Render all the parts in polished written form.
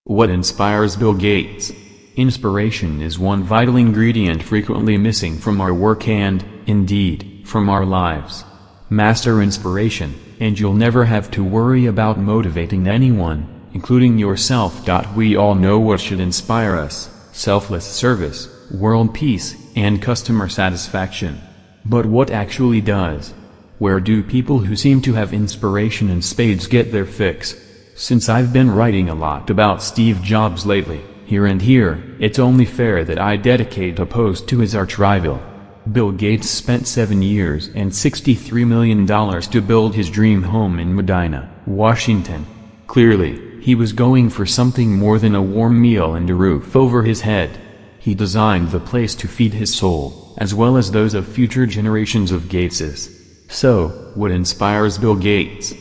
What inspires Bill Gates? Inspiration is one vital ingredient frequently missing from our work and, indeed, from our lives. Master inspiration, and you'll never have to worry about motivating anyone, including yourself. We all know what should inspire us: selfless service, world peace, and customer satisfaction. But what actually does? Where do people who seem to have inspiration in spades get their fix? Since I've been writing a lot about Steve Jobs lately, here and here, it's only fair that I dedicate a post to his arch-rival. Bill Gates spent 7 years and $63 million to build his dream home in Medina, Washington. Clearly, he was going for something more than a warm meal and a roof over his head. He designed the place to feed his soul, as well as those of future generations of Gateses. So, what inspires Bill Gates?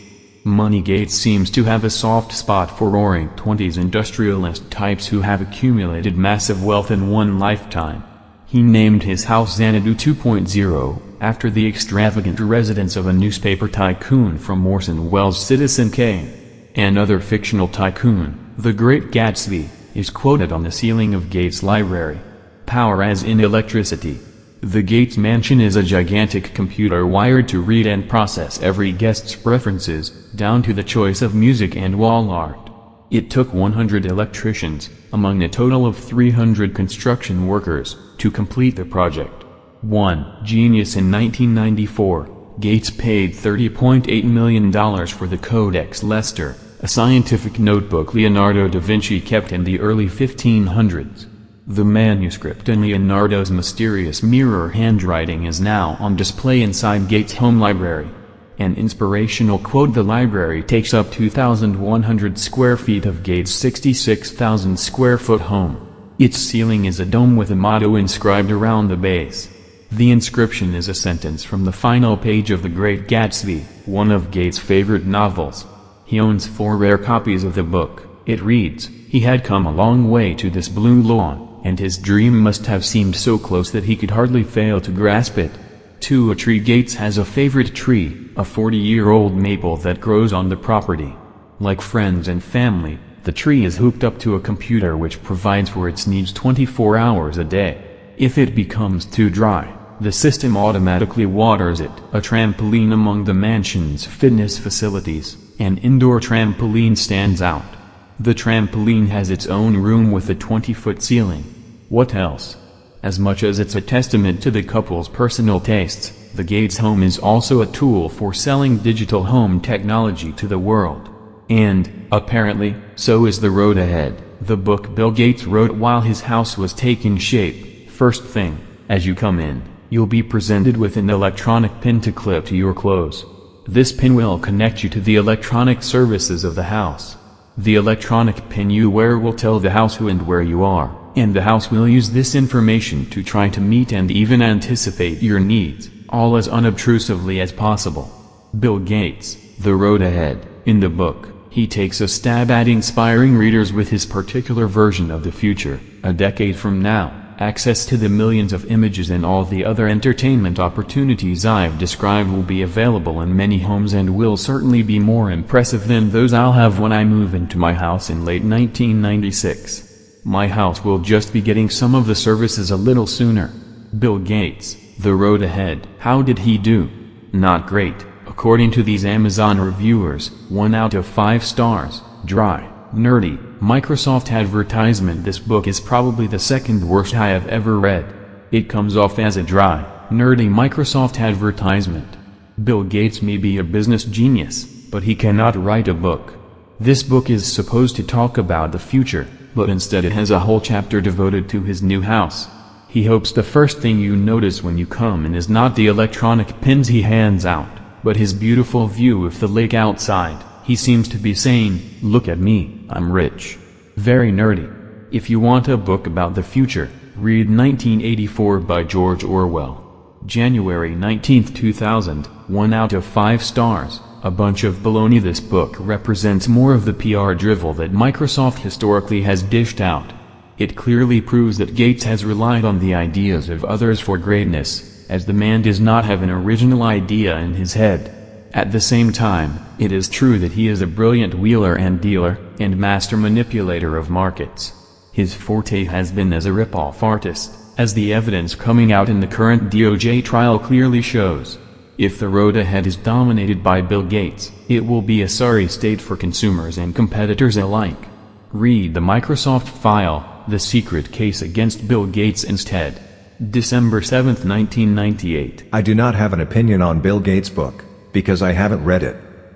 Money. Gates seems to have a soft spot for roaring 20s industrialist types who have accumulated massive wealth in one lifetime. He named his house Xanadu 2.0, after the extravagant residence of a newspaper tycoon from Orson Welles' Citizen Kane. Another fictional tycoon, the Great Gatsby, is quoted on the ceiling of Gates' library. Power as in electricity. The Gates mansion is a gigantic computer wired to read and process every guest's preferences, down to the choice of music and wall art. It took 100 electricians, among a total of 300 construction workers, to complete the project. One genius. In 1994, Gates paid $30.8 million for the Codex Leicester, a scientific notebook Leonardo da Vinci kept in the early 1500s. The manuscript in Leonardo's mysterious mirror handwriting is now on display inside Gates' home library. An inspirational quote: "The library takes up 2,100 square feet of Gates' 66,000 square foot home. Its ceiling is a dome with a motto inscribed around the base." The inscription is a sentence from the final page of The Great Gatsby, one of Gates' favorite novels. He owns 4 rare copies of the book. It reads, "He had come a long way to this blue lawn, and his dream must have seemed so close that he could hardly fail to grasp it." 2. A tree. Gates has a favorite tree, a 40-year-old maple that grows on the property. Like friends and family, the tree is hooked up to a computer which provides for its needs 24 hours a day. If it becomes too dry, the system automatically waters it. A trampoline. Among the mansion's fitness facilities, an indoor trampoline stands out. The trampoline has its own room with a 20-foot ceiling. What else? As much as it's a testament to the couple's personal tastes, the Gates home is also a tool for selling digital home technology to the world. And, apparently, so is the road ahead, the book Bill Gates wrote while his house was taking shape. First thing, as you come in, you'll be presented with an electronic pin to clip to your clothes. This pin will connect you to the electronic services of the house. The electronic pin you wear will tell the house who and where you are, and the house will use this information to try to meet and even anticipate your needs, all as unobtrusively as possible. Bill Gates, The Road Ahead. In the book, he takes a stab at inspiring readers with his particular version of the future. A decade from now, access to the millions of images and all the other entertainment opportunities I've described will be available in many homes and will certainly be more impressive than those I'll have when I move into my house in late 1996. My house will just be getting some of the services a little sooner. Bill Gates, The Road Ahead. How did he do? Not great, according to these Amazon reviewers. 1 out of 5 stars. Dry, nerdy, Microsoft advertisement. This book is probably the second worst I have ever read. It comes off as a dry, nerdy Microsoft advertisement. Bill Gates may be a business genius, but he cannot write a book. This book is supposed to talk about the future, but instead it has a whole chapter devoted to his new house. He hopes the first thing you notice when you come in is not the electronic pins he hands out, but his beautiful view of the lake outside. He seems to be saying, "Look at me, I'm rich." Very nerdy. If you want a book about the future, read 1984 by George Orwell. January 19, 2000, 1 out of 5 stars. A bunch of baloney. This book represents more of the PR drivel that Microsoft historically has dished out. It clearly proves that Gates has relied on the ideas of others for greatness, as the man does not have an original idea in his head. At the same time, it is true that he is a brilliant wheeler and dealer, and master manipulator of markets. His forte has been as a rip-off artist, as the evidence coming out in the current DOJ trial clearly shows. If the road ahead is dominated by Bill Gates, it will be a sorry state for consumers and competitors alike. Read the Microsoft file, The Secret Case Against Bill Gates instead. December 7, 1998. I do not have an opinion on Bill Gates' book, because I haven't read it.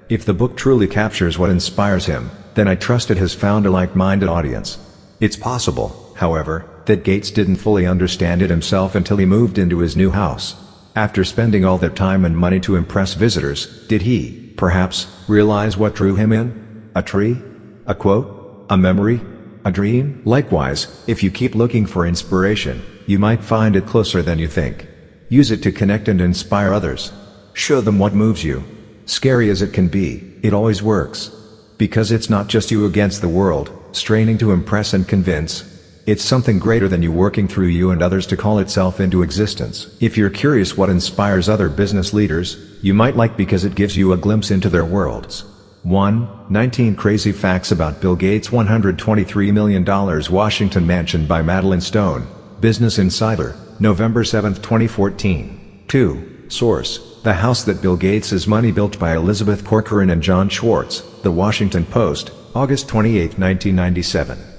If the book truly captures what inspires him, then I trust it has found a like-minded audience. It's possible, however, that Gates didn't fully understand it himself until he moved into his new house. After spending all that time and money to impress visitors, did he, perhaps, realize what drew him in? A tree? A quote? A memory? A dream? Likewise, if you keep looking for inspiration, you might find it closer than you think. Use it to connect and inspire others. Show them what moves you. Scary as it can be, it always works. Because it's not just you against the world, straining to impress and convince. It's something greater than you working through you and others to call itself into existence. If you're curious what inspires other business leaders, you might like because it gives you a glimpse into their worlds. 1. 19 Crazy Facts About Bill Gates' $123 million Washington Mansion by Madeline Stone, Business Insider, November 7, 2014. 2. Source: The House That Bill Gates' Money Built by Elizabeth Corcoran and John Schwartz, The Washington Post, August 28, 1997.